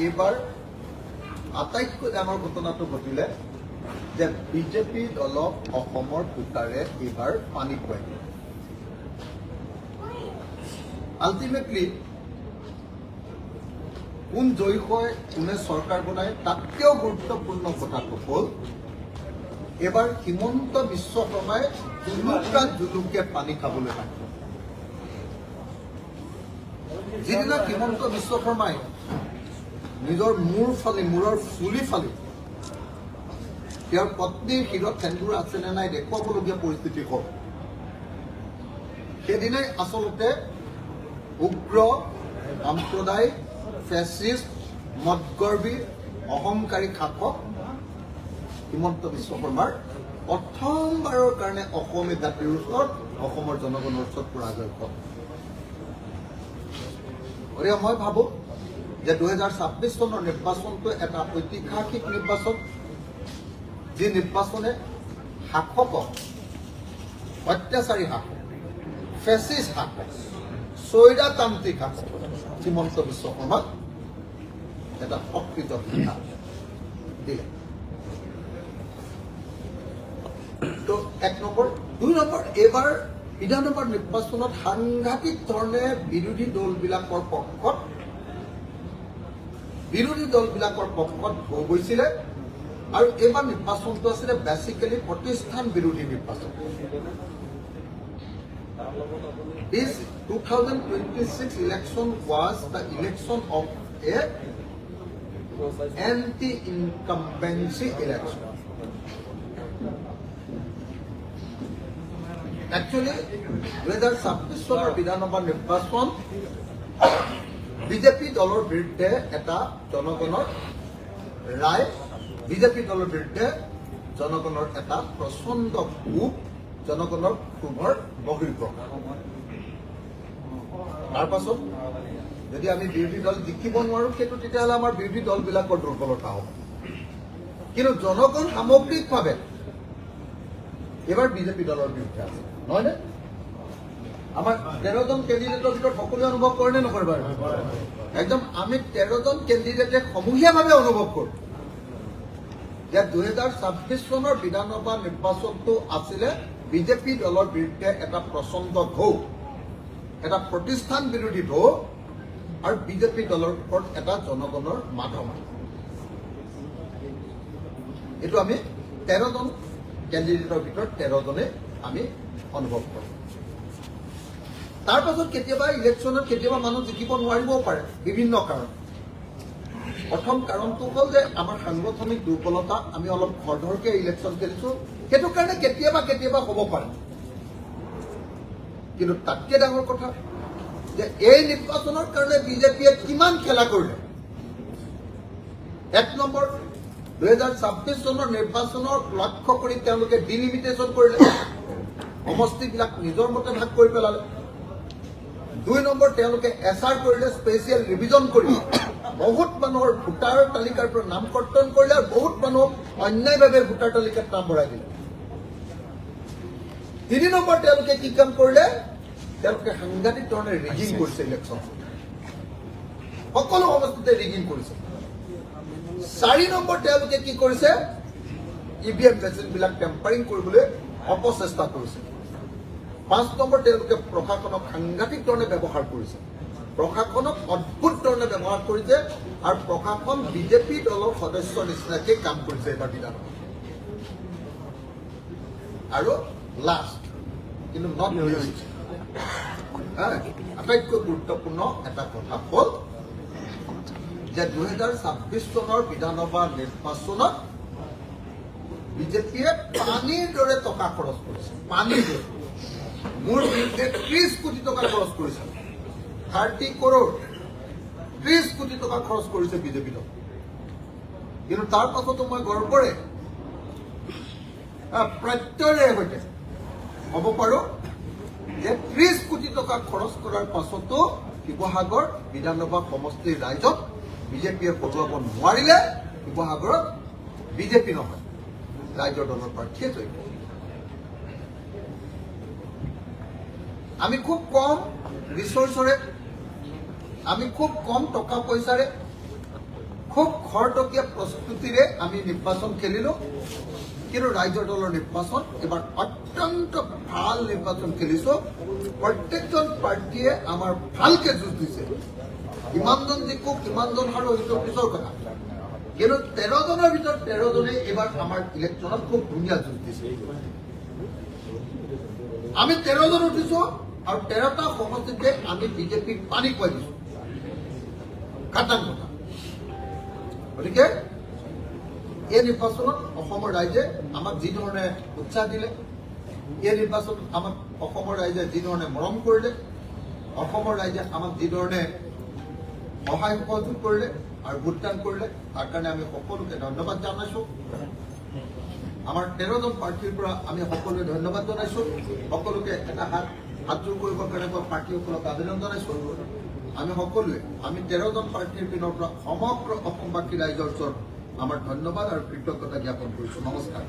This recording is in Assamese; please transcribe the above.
এইবাৰ আটাইতকৈ ডাঙৰ ঘটনাটো ঘটিলে যে বিজেপি দলক অসমৰ ভোটাৰে এইবাৰ পানী খুৱাই দিলে। আল্টিমেটলি কোন জয়ী হয়, কোনে চৰকাৰ বনায়, তাতকৈও গুৰুত্বপূৰ্ণ কথাটো হ'ল এইবাৰ হিমন্ত বিশ্ব শৰ্মাই জুলুকে পানী খাবলৈ পায়। যিদিনা হিমন্ত বিশ্ব শৰ্মাই নিজৰ মূৰৰ ফুলি ফালি তেওঁৰ পত্নীৰ শিৰত সেন্দুৰ আছে নে নাই দেখুৱাবলগীয়া পৰিস্থিতি হ'ল, সেইদিনাই আচলতে উগ্ৰ সাম্প্ৰদায়িক ফেচিষ্ট মদগৰ্বী অহংকাৰী শাসক হিমন্ত বিশ্ব শৰ্মাৰ প্ৰথমবাৰৰ কাৰণে অসমীয়া জাতিৰ ওচৰত, অসমৰ জনগণৰ ওচৰত পৰাজয় হ'ল। গতিকে মই ভাবোঁ যে 2026 চনৰ নিৰ্বাচনটো এটা ঐতিহাসিক নিৰ্বাচন, যি নিৰ্বাচনে শাসকক, অত্যাচাৰী শাসক, ফেচিষ্ট শাসক, স্বৈৰতান্ত্ৰিক শাসক হিমন্ত বিশ্ব শৰ্মাক এটা প্ৰকৃত শিক্ষা দিলে। তো 1 নম্বৰ। 2 নম্বৰ, এইবাৰ বিধানসভাৰ নিৰ্বাচনত সাংঘাতিক ধৰণে বিৰোধী দলবিলাকৰ পক্ষত হৈ গৈছিলে, আৰু এইবাৰ নিৰ্বাচনটো আছিলে বেচিকেলি প্ৰতিষ্ঠান বিৰোধী নিৰ্বাচন। This 2026 election was the election of a anti-incumbency election. Actually, 2026 চনৰ বিধানসভা নিৰ্বাচন বিজেপি দলৰ বিৰুদ্ধে এটা জনগণৰ ৰায়, বিজেপি দলৰ বিৰুদ্ধে জনগণৰ এটা প্ৰচণ্ড ক্ষোভ, জনগণৰ ক্ষোভৰ বহিৰ্প্ৰকাশ। তাৰ পাছত যদি আমি বিৰোধী দল জিকিব নোৱাৰো, সেইটো তেতিয়াহ'লে আমাৰ বিৰোধী দলবিলাকৰ দুৰ্বলতা হ'ব। কিন্তু জনগণ সামগ্ৰিকভাৱে এইবাৰ বিজেপি দলৰ বিৰুদ্ধে আছে, নহয়নে? আমাৰ 13জন কেণ্ডিডেটৰ ভিতৰত সকলোৱে অনুভৱ কৰে নে নকৰে বাৰু? একদম আমি 13জন কেণ্ডিডেটে সমূহীয়াভাৱে অনুভৱ কৰোঁ যে 2026 চনৰ বিধানসভা নিৰ্বাচনটো আছিলে বিজেপি দলৰ বিৰুদ্ধে এটা প্ৰচণ্ড ঢৌ, এটা প্ৰতিষ্ঠান বিৰোধী ঢৌ, আৰু বিজেপি দলৰ ওপৰত এটা জনগণৰ মাধমা। এইটো আমি 13জন কেণ্ডিডেটৰ ভিতৰত 13জনে আমি অনুভৱ কৰোঁ। তাৰ পাছত কেতিয়াবা ইলেকশ্যনত কেতিয়াবা মানুহ জিকিব নোৱাৰিবও পাৰে, বিভিন্ন কাৰণ। প্ৰথম কাৰণটো হ'ল যে আমাৰ সাংগঠনিক দুৰ্বলতা, আমি অলপ খৰধৰকৈ ইলেকশ্যন খেলিছোঁ, সেইটো কাৰণে কেতিয়াবা হ'ব পাৰে। কিন্তু তাতকৈ ডাঙৰ কথা যে এই নিৰ্বাচনৰ কাৰণে বিজেপিয়ে কিমান খেলা কৰিলে। 1 নম্বৰ, 2026 চনৰ নিৰ্বাচনৰ লক্ষ্য কৰি তেওঁলোকে ডিলিমিটেশ্যন কৰিলে, সমষ্টিবিলাক নিজৰ মতে ভাগ কৰি পেলালে। 2 নম্বৰ, তেওঁলোকে এছআৰ কৰিলে, স্পেচিয়েল ৰিভিজন কৰি বহুত মানুহৰ ভোটাৰ তালিকাৰ পৰা নাম কৰ্তন কৰিলে, আৰু বহুত মানুহক অন্যায়ভাৱে ভোটাৰ তালিকাত নাম ভৰাই দিলে। 3 নম্বৰ, তেওঁলোকে কি কাম কৰিলে, তেওঁলোকে সাংঘাতিক ধৰণে ৰিগিং কৰিছে ইলেকশ্যন, সকলো সমষ্টিতে ৰিগিং কৰিছে। 4 নম্বৰ, তেওঁলোকে কি কৰিছে, ইভিএম মেচিনবিলাক টেম্পাৰিং কৰিবলৈ অপচেষ্টা কৰিছে। 5 নম্বৰ, তেওঁলোকে প্ৰশাসনক সাংঘাতিক ধৰণে ব্যৱহাৰ কৰিছে, প্ৰশাসনক অদ্ভুত ধৰণে ব্যৱহাৰ কৰিছে, আৰু প্ৰশাসন বিজেপি দলৰ সদস্যৰ নিচিনাকৈ কাম কৰিছে এইবাৰ বিধানসভাত। আৰু লাষ্ট কিন্তু নট লিষ্ট, আটাইতকৈ গুৰুত্বপূৰ্ণ এটা কথা হ'ল যে 2026 চনৰ বিধানসভা নিৰ্বাচনত বিজেপিয়ে পানীৰ দৰে টকা খৰচ কৰিছে, পানীৰ দৰে। মোৰ বিৰুদ্ধে 30 কোটি টকা খৰচ কৰিছে, 30 কৰোৰ, 30 কোটি টকা খৰচ কৰিছে বিজেপি দল। কিন্তু তাৰ পাছতো মই গৰ্বৰে প্ৰত্যয়েৰে সৈতে ক'ব পাৰোঁ যে 30 কোটি টকা খৰচ কৰাৰ পাছতো শিৱসাগৰ বিধানসভা সমষ্টিৰ ৰাইজক বিজেপিয়ে হৰুৱাব নোৱাৰিলে। শিৱসাগৰত বিজেপি নহয়, ৰাইজৰ দলৰ প্ৰাৰ্থীয়ে জয়ী হ'ল। আমি খুব কম ৰিচোৰ্চৰে, আমি খুব কম টকা পইচাৰে খুব খৰতকীয়া প্ৰস্তুতিৰে আমি নিৰ্বাচন খেলিলো কিন্তু ৰাইজৰ দলৰ নিৰ্বাচন এবাৰ অত্যন্ত ভাল নিৰ্বাচন খেলিছো প্ৰত্যেকজন প্ৰাৰ্থীয়ে আমাৰ ভালকে যুঁজ দিছে কিমানজন জিকো কিমানজন হাৰো সেইটো পিছৰ কথা কিন্তু 13 জনৰ ভিতৰত 13 জনে এবাৰ আমাৰ ইলেকশ্যনত খুব ধুনীয়া যুঁজ দিছে আমি 13 জন উঠিছো আৰু 13টা সমষ্টিতে আমি বিজেপিক পানী খুৱাই দিছো খাটাং কথা গতিকে এই নিৰ্বাচনত অসমৰ ৰাইজে আমাক যি ধৰণে উৎসাহ দিলে এই নিৰ্বাচনত আমাক অসমৰ ৰাইজে যি ধৰণে মৰম কৰিলে অসমৰ ৰাইজে আমাক যি ধৰণে সহায় সহযোগ কৰিলে আৰু ভোটদান কৰিলে তাৰ কাৰণে আমি সকলোকে ধন্যবাদ জনাইছো আমাৰ 13 জন প্ৰাৰ্থীৰ পৰা আমি সকলোৱে ধন্যবাদ জনাইছো সকলোকে এটা হাতযোৰ কৰিবৰ কাৰণে মই প্ৰাৰ্থীসকলক আবেদন জনাইছো আমি সকলোৱে আমি 13 জন প্ৰাৰ্থীৰ পিনৰ পৰা সমগ্ৰ অসমবাসী ৰাইজৰ ওচৰত আমাৰ ধন্যবাদ আৰু কৃতজ্ঞতা জ্ঞাপন কৰিছো নমস্কাৰ